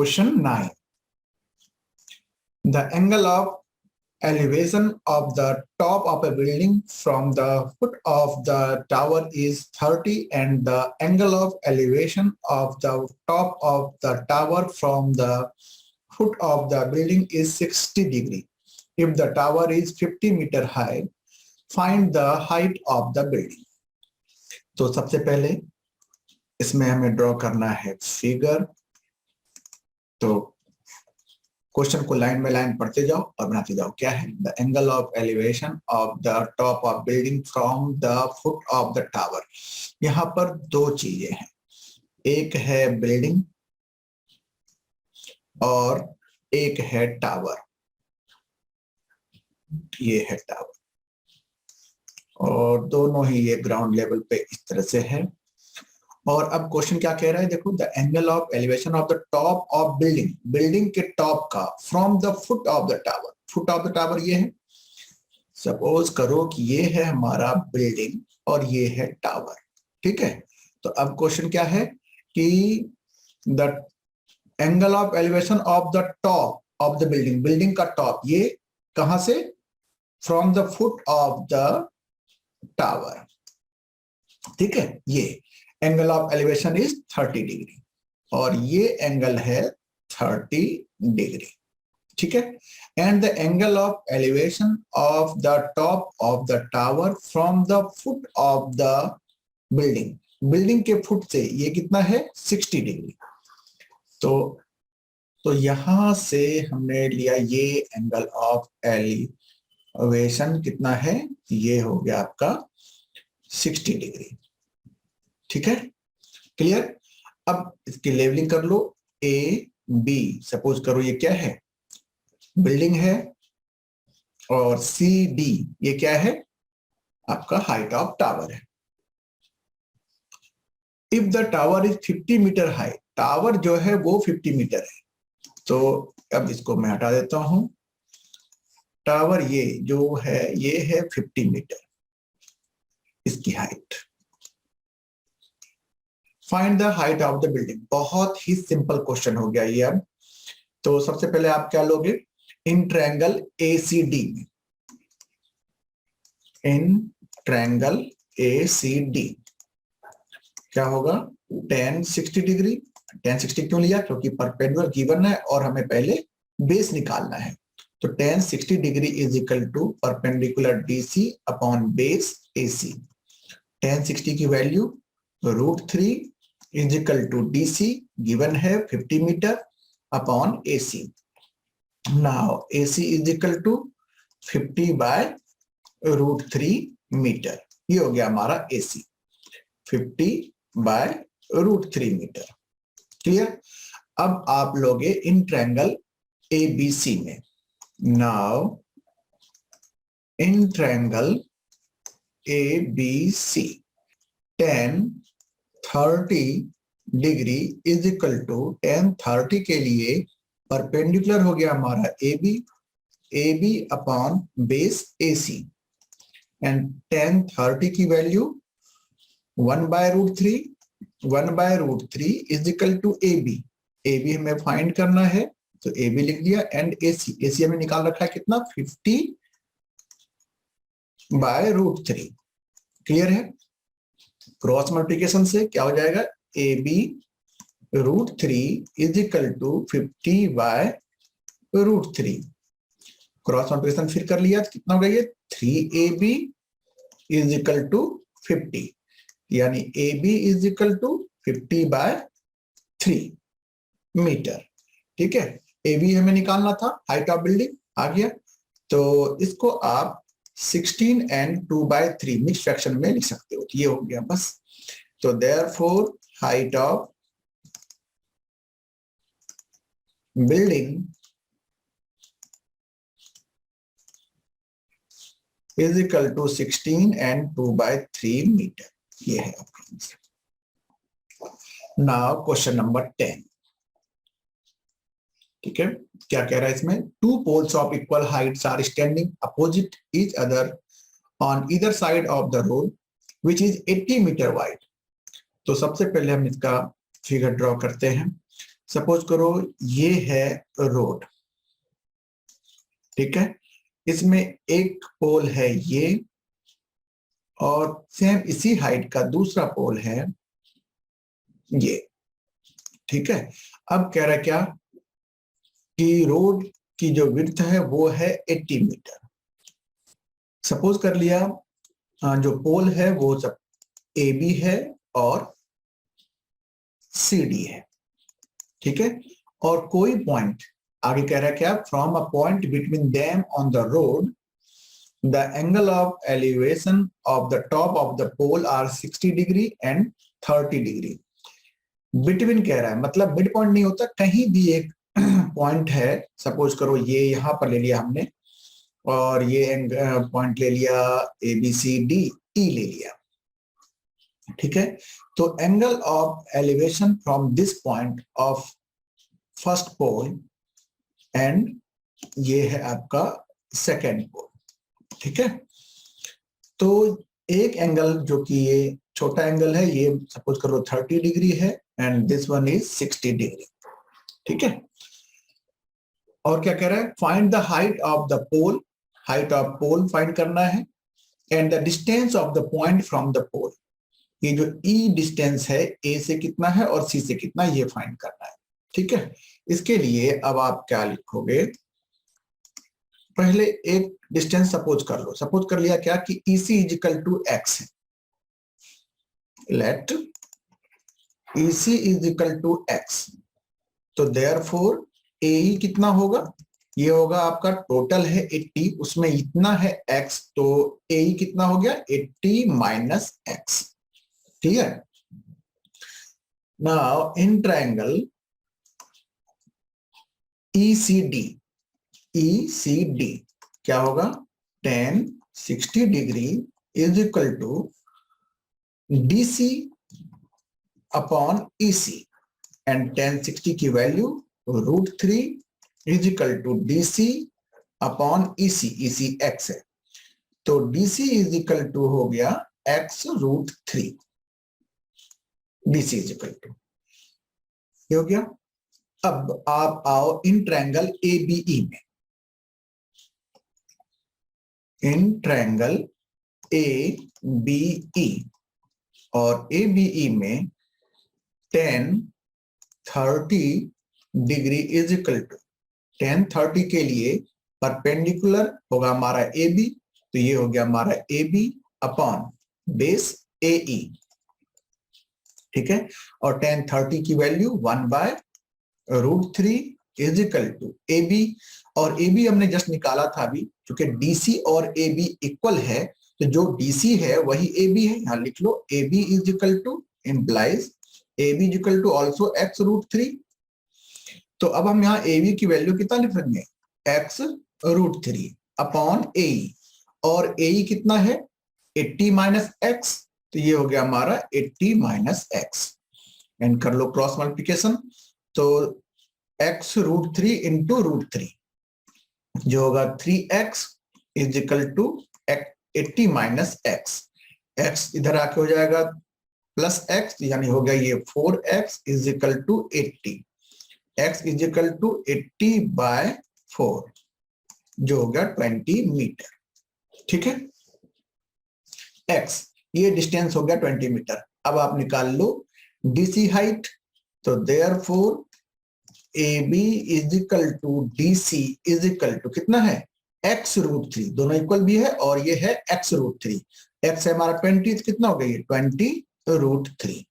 Question 9. The angle of elevation of the top of a building from the foot of the tower is 30 and the angle of elevation of the top of the tower from the foot of the building is 60 degree. If the tower is 50 meter high, find the height of the building. तो सबसे पहले इसमें हमें draw करना है figure. तो question को line by line पढ़ते जाओ और बनाते जाओ। क्या है? The angle of elevation of the top of building from the foot of the tower. यहाँ पर दो चीजें हैं, एक है बिल्डिंग और एक है टावर। ये है टावर और दोनों ही ये ग्राउंड लेवल पे इस तरह से है। और अब क्वेश्चन क्या कह रहा है, देखो, the angle of elevation of the top of building, building के टॉप का, from the foot of the tower. Foot of the tower ये है, सपोज करो कि ये है हमारा बिल्डिंग और ये है टावर, ठीक है। तो अब क्वेश्चन क्या है कि the angle of elevation of the top of the building, building का टॉप, ये कहां से? From the foot of the tower, ठीक है। ये angle of elevation is 30 degree और ये एंगल है 30 डिग्री, ठीक है। And the angle of elevation of the top of the tower from the foot of the building, building के foot से ये कितना है? 60 डिग्री। तो यहां से हमने लिया ये एंगल ऑफ एलिवेशन कितना है? ये हो गया आपका 60 डिग्री, ठीक है। क्लियर? अब इसकी लेवलिंग कर लो। ए बी, सपोज करो ये क्या है? बिल्डिंग है। और सी डी, ये क्या है? आपका हाइट ऑफ टावर है। If the tower is 50 metre high, tower जो है वो 50 मीटर है। तो अब इसको मैं हटा देता हूं। टावर ये जो है ये है 50 मीटर, इसकी height. Find the height of the building. बहुत ही सिंपल क्वेश्चन हो गया ये। अब तो सबसे पहले आप क्या लोगे? इन ट्रायंगल ACD में, इन ट्रायंगल ACD क्या होगा? tan 60 degree. tan 60 क्यों लिया? क्योंकि परपेंडिकुलर गिवन है और हमें पहले बेस निकालना है। तो tan 60 degree is equal to perpendicular DC upon base AC। tan 60 की value √3 is equal to DC given है 50 metre upon AC। Now AC is equal to 50 by √3 metre. ये हो गया हमारा AC, 50 बाय √3 मीटर। क्लियर? अब आप लोगे in triangle ABC में। Now in triangle ABC tan 30 degree is equal to tan 30 के लिए परपेंडिकुलर हो गया हमारा AB upon base AC। And tan 30 की value 1 by √3 is equal to AB हमें फाइंड करना है, तो AB लिख दिया। एंड AC हमें निकाल रखा है कितना? 50 बाय √3। क्लियर है? क्रॉस मल्टीप्लिकेशन से क्या हो जाएगा? AB √3 is equal to 50 by √3। Cross multiplication फिर कर लिया तो कितना हो गया? ये 3AB इज इक्वल टू 50, यानी AB is equal to 50 by 3 metre, ठीक है। AB हमें निकालना था, हाइट ऑफ बिल्डिंग आ गया। तो इसको आप 16 and 2/3 मिक्स फ्रैक्शन में लिख सकते हो। ये हो गया बस। तो therefore height of building is equal to 16 and 2/3 metre. ये है आपका आंसर। नाउ क्वेश्चन नंबर 10, ठीक है। क्या कह रहा है इसमें? Two poles of equal heights are standing opposite each other on either side of the road which is 80 metre wide. तो सबसे पहले हम इसका फिगर ड्रॉ करते हैं। सपोज करो ये है रोड, ठीक है, इसमें एक पोल है ये, और सेम इसी हाइट का दूसरा पोल है ये, ठीक है। अब कह रहा है क्या कि रोड की जो विड्थ है वो है 80 मीटर। सपोज कर लिया जो पोल है वो सब ए बी है और सी डी है, ठीक है। और कोई पॉइंट आगे कह रहा है क्या, from a point between them on the road the angle of elevation of the top of the pole are 60 degree and 30 degree. Between कह रहा है मतलब मिड पॉइंट नहीं होता, कहीं भी एक पॉइंट है, सपोज करो ये यहां पर ले लिया हमने, और ये पॉइंट ले लिया A B C D E ले लिया, ठीक है। तो angle of elevation from this point of first pole and ये है आपका सेकेंड पोल, ठीक है। तो एक एंगल जो कि ये छोटा एंगल है, ये सपोज करो 30 डिग्री है and this one is 60 degree, ठीक है। और क्या कह रहा है, find the height of the pole, height of pole find करना है, and the distance of the point from the pole, ये जो ई डिस्टेंस है ए से कितना है और सी से कितना, ये फाइंड करना है, ठीक है। इसके लिए अब आप क्या लिखोगे, पहले एक डिस्टेंस सपोज कर लो, सपोज कर लिया क्या कि EC is equal to x है, let EC is equal to x, तो देयरफॉर AE कितना होगा, ये होगा आपका टोटल है 80, उसमें इतना है x, तो AE कितना हो गया 80 माइनस x, ठीक है। नाउ इन ट्रायंगल ECD क्या होगा, tan 60 degree is equal to DC upon EC, and tan 60 की value √3 is equal to DC upon EC x है, तो DC इज इक्वल टू हो गया x√3, DC is equal to ये हो गया। अब आप आओ इन ट्रायंगल ABE में, इन ट्रायंगल ABE, और ABE में tan 30 degree is equal to, tan 30 के लिए परपेंडिकुलर होगा हमारा AB, तो ये हो गया हमारा AB अपॉन बेस AE, ठीक है। और tan 30 की value 1/√3 is equal to AB, और AB हमने जस्ट निकाला था अभी, क्योंकि DC और AB इक्वल है, तो जो DC है वही AB है, यहां लिख लो AB is equal to implies AB is equal to also x√3, तो अब हम यहाँ AB की वैल्यू कितना लिखेंगे, x√3 अपॉन AE, और AE कितना है 80 माइनस x, तो ये हो गया हमारा 80 माइनस x, एंड कर लो क्रॉस मल्टीप्लिकेशन, तो x√3 इंटू √3 जो होगा 3x is equal to 80 minus x, x इधर आके हो जाएगा प्लस x, यानी हो गया ये 4x is equal to 80, x is equal to 80/4 जो हो गया 20 मीटर, ठीक है। x ये डिस्टेंस हो गया 20 मीटर। अब आप निकाल लो DC हाइट, तो therefore AB is equal to DC is equal to कितना है x√3, दोनों इक्वल भी है और ये है x√3, x है हमारा 20, कितना हो गया ये 20√3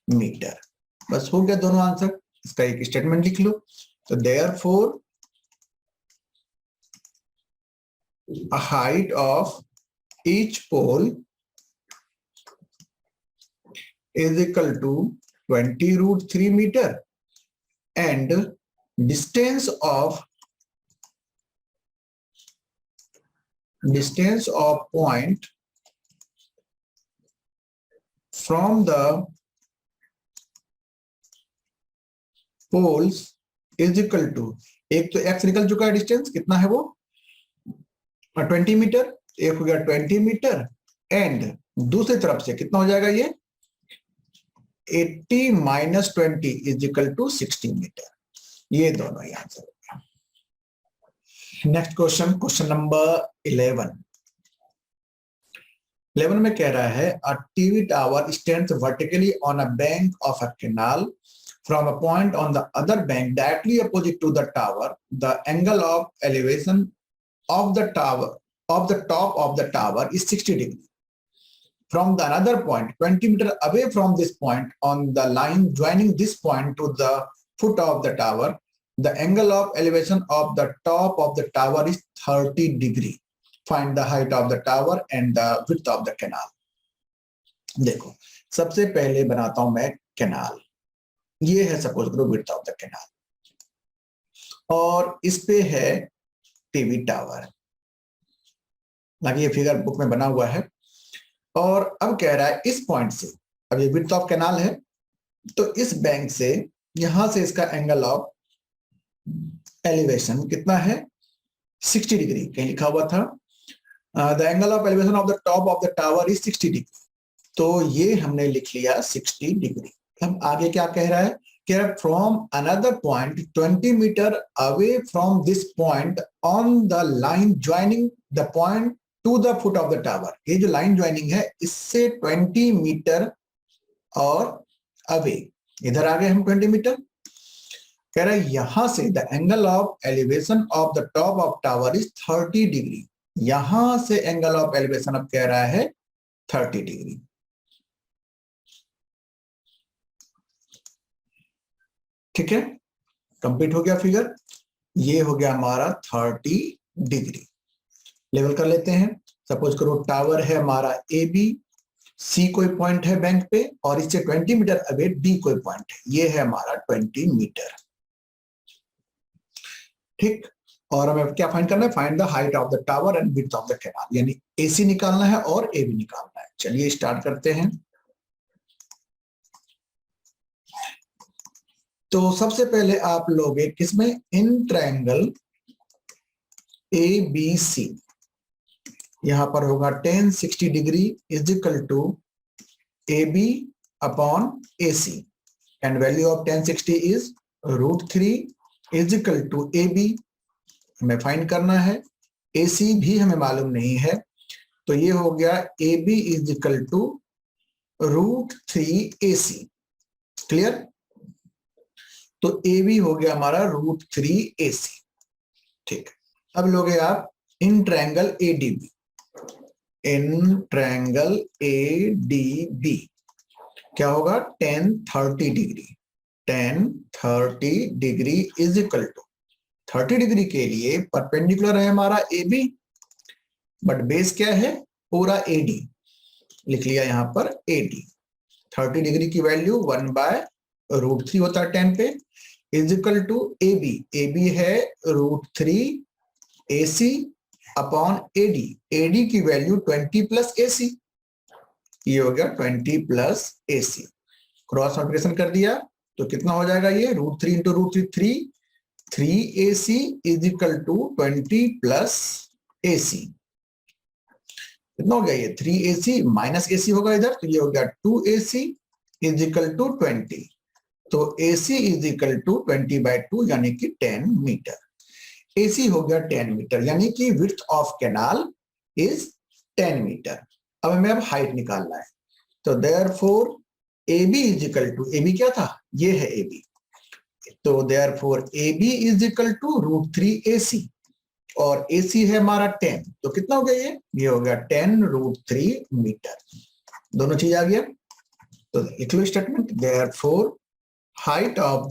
मीटर, बस हो गया दोनों आंसर। इसका एक स्टेटमेंट लिख लो, तो therefore a height of each pole is equal to 20√3 meter, and distance of point from the poles is equal to, एक तो x निकल चुका है, डिस्टेंस कितना है वो 20 मीटर, एक हो गया 20 मीटर, एंड दूसरी तरफ से कितना हो जाएगा ये 80 - 20 = 60 मीटर। ये दोनों ही आंसर हो गया। नेक्स्ट क्वेश्चन, क्वेश्चन नंबर 11 में कह रहा है a TV tower stands vertically on a bank of a canal from a point on the other bank directly opposite to the tower. The angle of elevation of the tower of the top of the tower is 60 degree. From the another point 20 meter away from this point on the line joining this point to the foot of the tower, the angle of elevation of the top of the tower is 30 degree. Find the height of the tower and the width of the canal. देखो, सबसे पहले बनाता हूं मैं canal. ये है suppose करो width of the canal और इस पे है टीवी टावर। ये फिगर बुक में बना हुआ है और अब कह रहा है इस पॉइंट से, अब ये विड्थ ऑफ कैनाल है तो इस बैंक से यहां से इसका एंगल ऑफ एलिवेशन कितना है 60 डिग्री। कहीं लिखा हुआ था the angle of elevation of the top of the tower is 60 degree, तो ये हमने लिख लिया 60 डिग्री। हम आगे क्या कह रहा है, कह रहा है from another point 20 metre away from this point on the line joining the point to the foot of the tower. ये जो लाइन ज्वाइनिंग है इससे 20 मीटर और अवे, इधर आ गए हम 20 मीटर। कह रहा है यहां से the angle of elevation of the top of tower is 30 degree. यहां से एंगल ऑफ एलिवेशन अब कह रहा है 30 डिग्री। ठीक है, कंप्लीट हो गया फिगर। ये हो गया हमारा 30 डिग्री। लेवल कर लेते हैं। सपोज करो टावर है हमारा ए बी, सी कोई पॉइंट है बैंक पे और इससे 20 मीटर अवे डी कोई पॉइंट है, ये है हमारा 20 मीटर। ठीक, और हमें क्या फाइंड करना है, find the height of the tower and width of the canal, यानी एसी निकालना है और ए बी निकालना है। चलिए स्टार्ट करते हैं। तो सबसे पहले आप लोग किसमें, इन ट्रायंगल ए बी सी, यहां पर होगा tan 60 degree is equal to A B upon A C and value of tan 60 is √3 is equal to A B. हमें फाइंड करना है, ए सी भी हमें मालूम नहीं है, तो ये हो गया A B is equal to √3 A C. Clear, तो ए बी हो गया हमारा √3 ए सी। ठीक, अब लोगे आप in triangle A D B, in triangle A D B क्या होगा, tan 30 degree, tan 30 degree is equal to 30 degree के लिए परपेंडिकुलर है हमारा ए बी, बट बेस क्या है पूरा ए डी, लिख लिया यहां पर ए डी। 30 डिग्री की वैल्यू 1/√3 होता है tan पे, is equal to A B, A B है √3 A C upon AD, AD की वैल्यू 20 प्लस ए सी, ये हो गया 20 plus A C. Cross multiplication कर दिया तो कितना हो जाएगा, ये √3 into √3 3 A C is equal to 20 plus A C. कितना हो गया, ये 3 ए सी माइनस ए सी होगा इधर, तो ये हो गया 2 ए सी इज इक्वल टू 20, तो ए सी इज इक्वल टू 20/2 यानी कि 10 मीटर। AC हो गया 10 मीटर, यानी कि width of canal is 10 metre. अब हमें अब हाइट निकालना है, तो therefore AB is equal to, AB क्या था, ये है AB, तो therefore AB is equal to √3 AC और AC है हमारा 10, तो कितना हो गया, ये हो गया 10√3 मीटर। दोनों चीज आ गया, तो लिख लो statement, therefore height of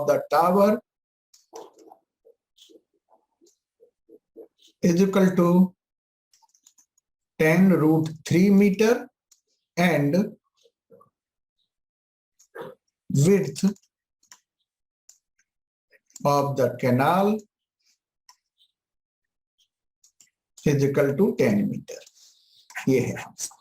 the tower is equal to 10√3 meter and width of the canal is equal to 10 meter। ये है आंसर।